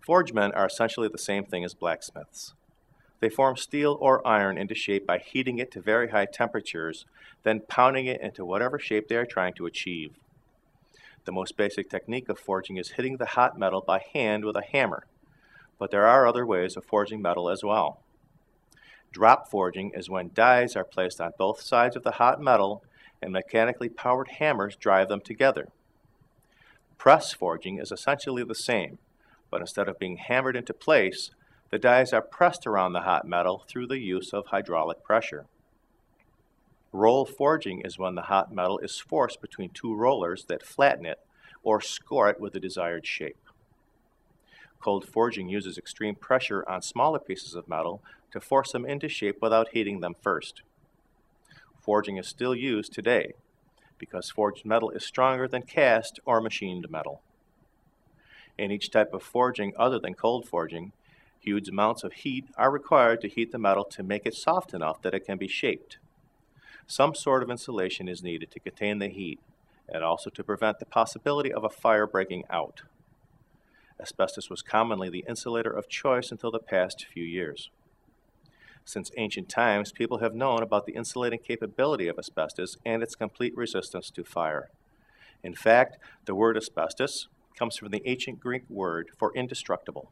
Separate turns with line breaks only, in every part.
Forgemen are essentially the same thing as blacksmiths. They form steel or iron into shape by heating it to very high temperatures, then pounding it into whatever shape they are trying to achieve. The most basic technique of forging is hitting the hot metal by hand with a hammer, but there are other ways of forging metal as well. Drop forging is when dies are placed on both sides of the hot metal and mechanically powered hammers drive them together. Press forging is essentially the same, but instead of being hammered into place, the dies are pressed around the hot metal through the use of hydraulic pressure. Roll forging is when the hot metal is forced between two rollers that flatten it or score it with the desired shape. Cold forging uses extreme pressure on smaller pieces of metal to force them into shape without heating them first. Forging is still used today because forged metal is stronger than cast or machined metal. In each type of forging other than cold forging, huge amounts of heat are required to heat the metal to make it soft enough that it can be shaped. Some sort of insulation is needed to contain the heat and also to prevent the possibility of a fire breaking out. Asbestos was commonly the insulator of choice until the past few years. Since ancient times, people have known about the insulating capability of asbestos and its complete resistance to fire. In fact, the word asbestos comes from the ancient Greek word for indestructible.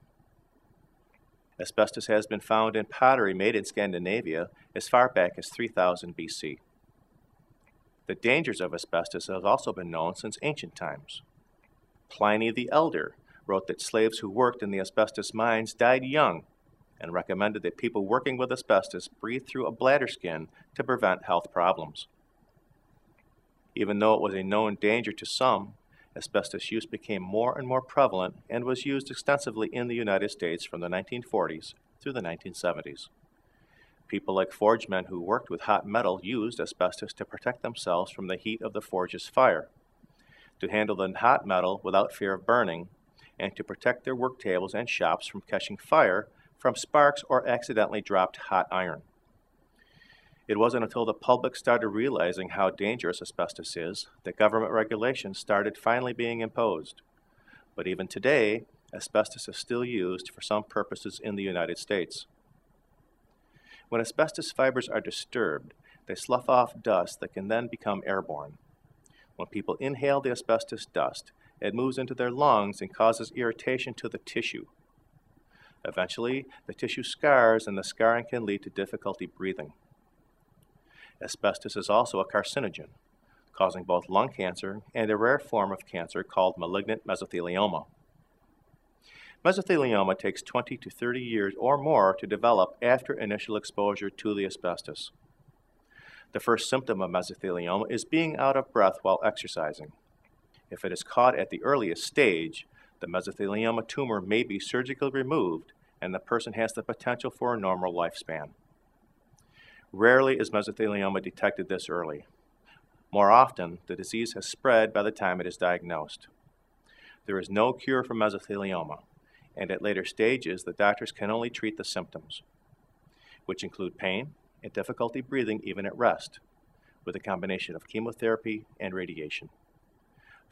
Asbestos has been found in pottery made in Scandinavia as far back as 3000 BC. The dangers of asbestos have also been known since ancient times. Pliny the Elder wrote that slaves who worked in the asbestos mines died young and recommended that people working with asbestos breathe through a bladder skin to prevent health problems. Even though it was a known danger to some, asbestos use became more and more prevalent and was used extensively in the United States from the 1940s through the 1970s. People like forgemen who worked with hot metal used asbestos to protect themselves from the heat of the forge's fire, to handle the hot metal without fear of burning, and to protect their work tables and shops from catching fire from sparks or accidentally dropped hot iron. It wasn't until the public started realizing how dangerous asbestos is that government regulations started finally being imposed. But even today, asbestos is still used for some purposes in the United States. When asbestos fibers are disturbed, they slough off dust that can then become airborne. When people inhale the asbestos dust, it moves into their lungs and causes irritation to the tissue. Eventually, the tissue scars and the scarring can lead to difficulty breathing. Asbestos is also a carcinogen, causing both lung cancer and a rare form of cancer called malignant mesothelioma. Mesothelioma takes 20 to 30 years or more to develop after initial exposure to the asbestos. The first symptom of mesothelioma is being out of breath while exercising. If it is caught at the earliest stage, the mesothelioma tumor may be surgically removed and the person has the potential for a normal lifespan. Rarely is mesothelioma detected this early. More often, the disease has spread by the time it is diagnosed. There is no cure for mesothelioma, and at later stages, the doctors can only treat the symptoms, which include pain and difficulty breathing even at rest, with a combination of chemotherapy and radiation.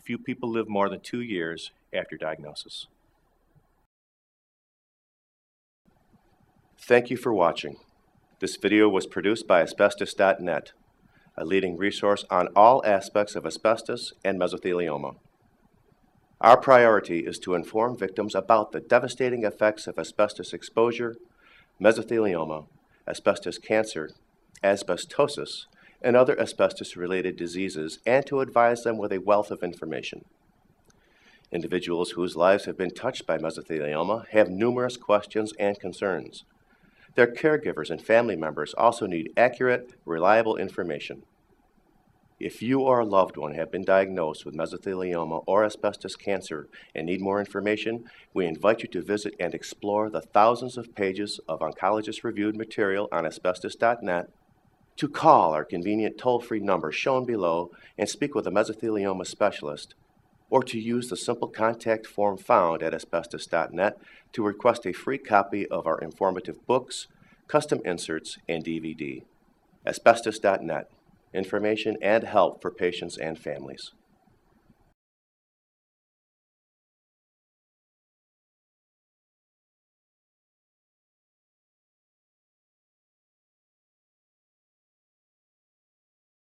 Few people live more than 2 years after diagnosis. Thank you for watching. This video was produced by Asbestos.Net, a leading resource on all aspects of asbestos and mesothelioma. Our priority is to inform victims about the devastating effects of asbestos exposure, mesothelioma, asbestos cancer, asbestosis, and other asbestos-related diseases, and to advise them with a wealth of information. Individuals whose lives have been touched by mesothelioma have numerous questions and concerns. Their caregivers and family members also need accurate, reliable information. If you or a loved one have been diagnosed with mesothelioma or asbestos cancer and need more information, we invite you to visit and explore the thousands of pages of oncologist-reviewed material on Asbestos.net, to call our convenient toll-free number shown below and speak with a mesothelioma specialist, or to use the simple contact form found at Asbestos.net to request a free copy of our informative books, custom inserts, and DVD. Asbestos.net, information and help for patients and families.